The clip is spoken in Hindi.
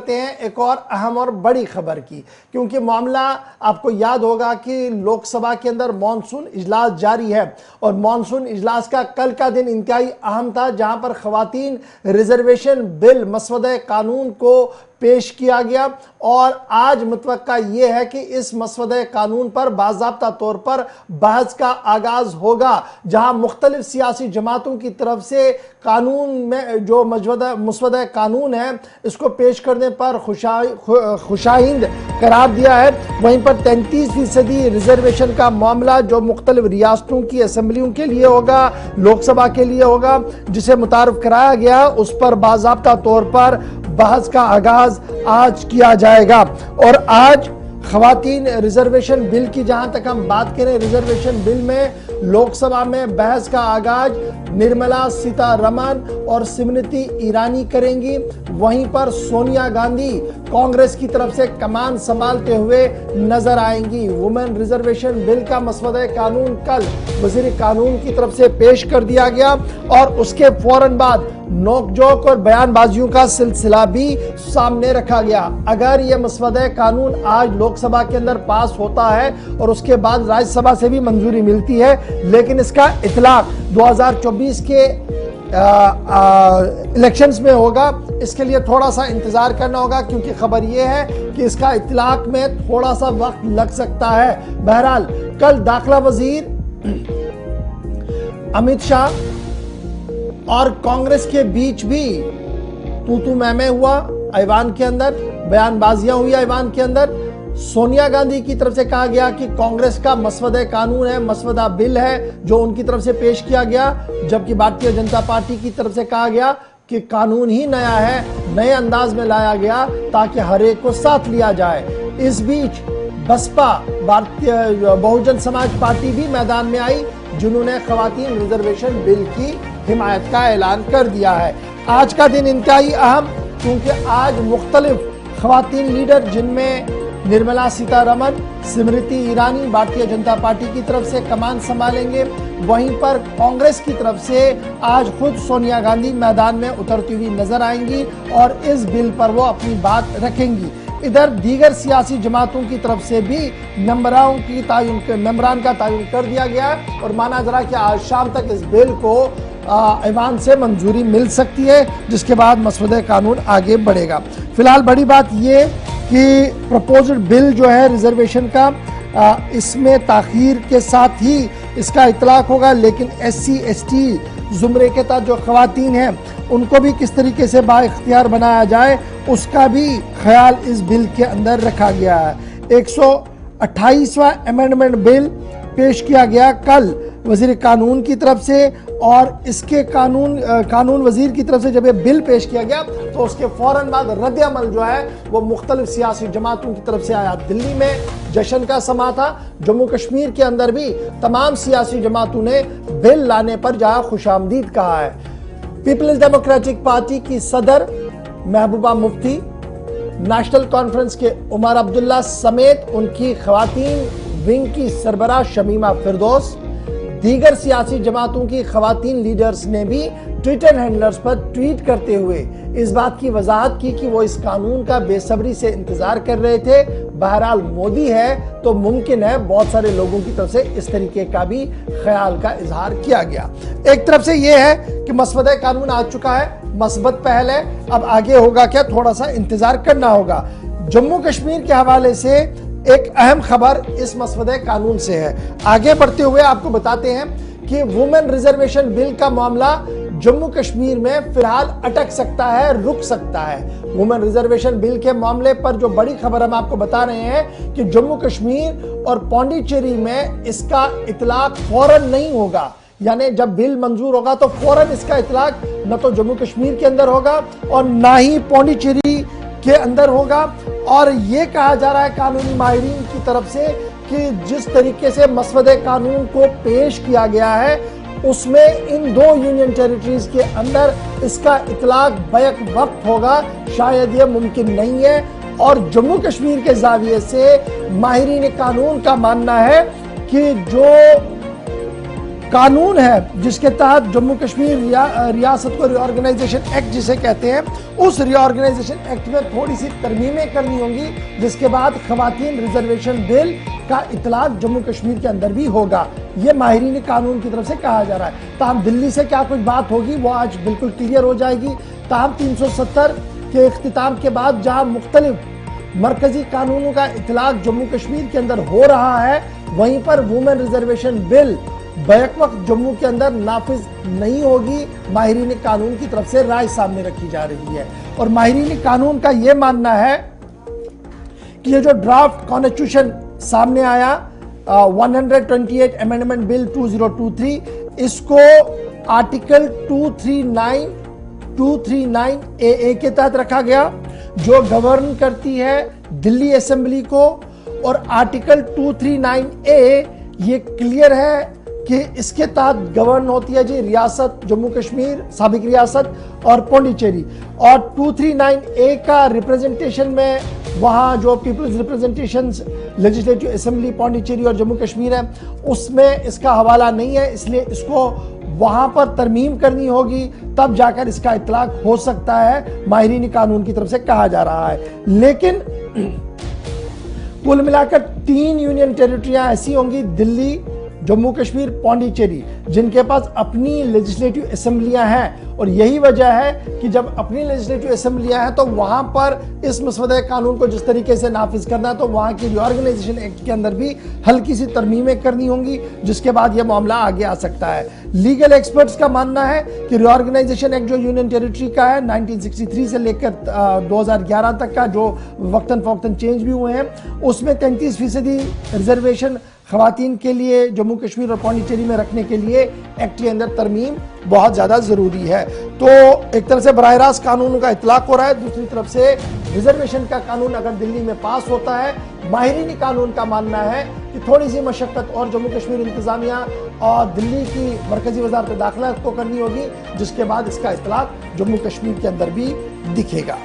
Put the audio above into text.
करते हैं एक और अहम और बड़ी खबर की, क्योंकि मामला आपको याद होगा कि लोकसभा के अंदर मॉनसून इजलास जारी है और मॉनसून इजलास का कल का दिन इंतहाई अहम था, जहां पर खवातीन रिजर्वेशन बिल मसवदे कानून को पेश किया गया। और आज मुतवक्का यह है कि इस मसवदे कानून पर बाज़ाब्ता तौर पर बहस का आगाज होगा, जहां मुख्तलिफ सियासी जमातों की तरफ से कानून में जो मसवदा कानून है इसको पेश करने पर खुशाइंद करार दिया है। वहीं पर 33% रिजर्वेशन का मामला जो मुख्तलिफ रियासतों की असम्बलियों के लिए होगा, लोकसभा के लिए होगा, जिसे मुतारफ कराया गया, उस पर बाज़ाब्ता तौर पर बहस का आगाज आज किया जाएगा। और आज खवातीन रिजर्वेशन बिल की जहां तक हम बात करें, रिजर्वेशन बिल में लोकसभा में बहस का आगाज निर्मला सीतारमण और स्मृति ईरानी करेंगी। वहीं पर सोनिया गांधी कांग्रेस की तरफ से कमान संभालते हुए नजर आएंगी। वुमेन रिजर्वेशन बिल का मसवदा कानून कल वजीर कानून की तरफ से पेश कर दिया गया और उसके फौरन बाद नोकझोंक और बयानबाजियों का सिलसिला भी सामने रखा गया। अगर यह मसवदा कानून आज लोकसभा के अंदर पास होता है और उसके बाद राज्यसभा से भी मंजूरी मिलती है, लेकिन इसका इतलाक 2024 के इलेक्शंस में होगा, इसके लिए थोड़ा सा इंतजार करना होगा, क्योंकि खबर यह है कि इसका इतलाक में थोड़ा सा वक्त लग सकता है। बहरहाल कल दाखिला वजीर अमित शाह और कांग्रेस के बीच भी तू मैं हुआ ऐवान के अंदर, बयानबाजियां हुई ऐवान के अंदर। सोनिया गांधी की तरफ से कहा गया कि कांग्रेस का मसवदा कानून है, मसवदा बिल है जो उनकी तरफ से पेश किया गया, जबकि भारतीय जनता पार्टी की तरफ से कहा गया कि कानून ही नया है, नए अंदाज में लाया गया ताकि हर एक को साथ लिया जाए। इस बीच बसपा भारतीय बहुजन समाज पार्टी भी मैदान में आई, जिन्होंने खवातीन रिजर्वेशन बिल की हिमायत का ऐलान कर दिया है। आज का दिन इंतहाई अहम, क्योंकि आज मुख्तलिफ खवातीन लीडर जिनमें निर्मला सीतारमण, स्मृति ईरानी भारतीय जनता पार्टी की तरफ से कमान संभालेंगे। वहीं पर कांग्रेस की तरफ से आज खुद सोनिया गांधी मैदान में उतरती हुई नजर आएंगी और इस बिल पर वो अपनी बात रखेंगी। इधर दीगर सियासी जमातों की तरफ से भी मेंबरान का तयन कर दिया गया है और माना जा रहा है कि आज शाम तक इस बिल को ऐवान से मंजूरी मिल सकती है, जिसके बाद मसवदा कानून आगे बढ़ेगा। फिलहाल बड़ी बात ये कि प्रपोज्ड बिल जो है रिजर्वेशन का, इसमें ताखीर के साथ ही इसका इतलाक होगा, लेकिन SC ST जुमरे के तहत जो खवातीन हैं उनको भी किस तरीके से बाइख्तियार बनाया जाए, उसका भी ख्याल इस बिल के अंदर रखा गया है। 128वां अमेंडमेंट बिल पेश किया गया कल वजीर कानून की तरफ से, और इसके कानून वजीर की तरफ से जब ये बिल पेश किया गया तो उसके फौरन बाद रद्द-ए-अमल जो है वो मुख्तलिफ सियासी जमातों की तरफ से आया। दिल्ली में जश्न का समा था, जम्मू कश्मीर के अंदर भी तमाम सियासी जमातों ने बिल लाने पर जहां खुशामदीद कहा है। पीपल्स डेमोक्रेटिक पार्टी की सदर महबूबा मुफ्ती, नेशनल कॉन्फ्रेंस के उमर अब्दुल्ला समेत उनकी खवातीन विंग की सरबराह शमीमा फिरदौस, दीगर सियासी जमातों की खवातीन लीडर्स ने भी ट्विटर हैंडलर्स पर ट्वीट करते हुए इस बात की वजाहत की कि वो इस कानून का बेसब्री से इंतजार कर रहे थे। बहरहाल मोदी है तो मुमकिन है बहुत सारे लोगों की तरफ से इस तरीके का भी ख्याल का इजहार किया गया। एक तरफ से ये है कि मसवदा कानून आ चुका है, मस्बत पहल है, अब आगे होगा क्या, थोड़ा सा इंतजार करना होगा। जम्मू कश्मीर के हवाले से एक अहम खबर इस मसवदे कानून से है। आगे बढ़ते हुए आपको बताते हैं कि वुमेन रिजर्वेशन बिल का मामला जम्मू कश्मीर में फिलहाल अटक सकता है, रुक सकता है। वुमेन रिजर्वेशन बिल के मामले पर जो बड़ी खबर हम आपको बता रहे हैं कि जम्मू कश्मीर और पौंडीचेरी में इसका इतलाक फौरन नहीं होगा, यानी जब बिल मंजूर होगा तो फौरन इसका इतलाक न तो जम्मू कश्मीर के अंदर होगा और ना ही पौंडीचेरी के अंदर होगा। और ये कहा जा रहा है कानूनी माहिरीन की तरफ से कि जिस तरीके से मसवदे कानून को पेश किया गया है उसमें इन दो यूनियन टेरिटरीज के अंदर इसका इतलाक बैक वक्त होगा, शायद ये मुमकिन नहीं है। और जम्मू कश्मीर के जाविये से माहिरीन कानून का मानना है कि जो कानून है जिसके तहत जम्मू कश्मीर रियासत को रिऑर्गेनाइजेशन एक्ट जिसे कहते हैं, उस रिऑर्गेनाइजेशन एक्ट में थोड़ी सी तरमीमें करनी होंगी, जिसके बाद खवातीन रिजर्वेशन बिल का इतलाक जम्मू कश्मीर के अंदर भी होगा। ये माहिरीन कानून की तरफ से कहा जा रहा है। ताहम दिल्ली से क्या कुछ बात होगी वो आज बिल्कुल क्लियर हो जाएगी। ताहम 370 के इख्तिताम के बाद जहां मुख्तलिफ मरकजी कानूनों का इतलाक जम्मू कश्मीर के अंदर हो रहा है, वहीं पर वुमेन रिजर्वेशन बिल बैक वक्त जम्मू के अंदर नाफिज नहीं होगी। माहिरीन कानून की तरफ से राय सामने रखी जा रही है और माहिरीन कानून का यह मानना है कि ये जो ड्राफ्ट कॉन्स्टिट्यूशन सामने आया 128 अमेंडमेंट बिल 2023, इसको आर्टिकल 239 AA के तहत रखा गया जो गवर्न करती है दिल्ली असेंबली को, और आर्टिकल 239A ये क्लियर है कि इसके तहत गवर्न होती है जी रियासत जम्मू कश्मीर, साबिक रियासत और पौंडीचेरी। और 239A का रिप्रेजेंटेशन में वहाँ जो peoples representation legislative assembly Pondicherry और जम्मू कश्मीर है उसमें इसका हवाला नहीं है, इसलिए इसको वहां पर तरमीम करनी होगी, तब जाकर इसका इतलाक हो सकता है, माहिरीन कानून की तरफ से कहा जा रहा है। लेकिन कुल मिलाकर 3 यूनियन टेरिटरियां ऐसी होंगी, दिल्ली, जम्मू कश्मीर, पौंडीचेरी, जिनके पास अपनी लेजिस्लेटिव असेंबलियां हैं। और यही वजह है कि जब अपनी लेजिस्लेटिव असेंबलियां हैं तो वहां पर इस मसवदे कानून को जिस तरीके से नाफिज करना है तो वहां की रिऑर्गेनाइजेशन एक्ट के अंदर भी हल्की सी तरमीमें करनी होंगी, जिसके बाद यह मामला आगे आ सकता है। लीगल एक्सपर्ट्स का मानना है कि रिऑर्गेनाइजेशन एक्ट जो यूनियन टेरिटरी का है 1963 से लेकर 2011 तक का, जो वक्तन फवक्तन चेंज भी हुए हैं, उसमें 33% रिजर्वेशन खवातीन के लिए जम्मू कश्मीर और पौंडीचेरी में रखने के लिए एक्ट के अंदर तरमीम बहुत ज़्यादा ज़रूरी है। तो एक तरफ से बराह रास्त कानून का इतलाक हो रहा है, दूसरी तरफ से रिजर्वेशन का कानून अगर दिल्ली में पास होता है, माहिरीन कानून का मानना है कि थोड़ी सी मशक्क़त और जम्मू कश्मीर इंतज़ामिया और दिल्ली की मरकजी वज़ारत दाखिला को करनी होगी, जिसके बाद इसका इतलाक जम्मू कश्मीर के अंदर भी दिखेगा।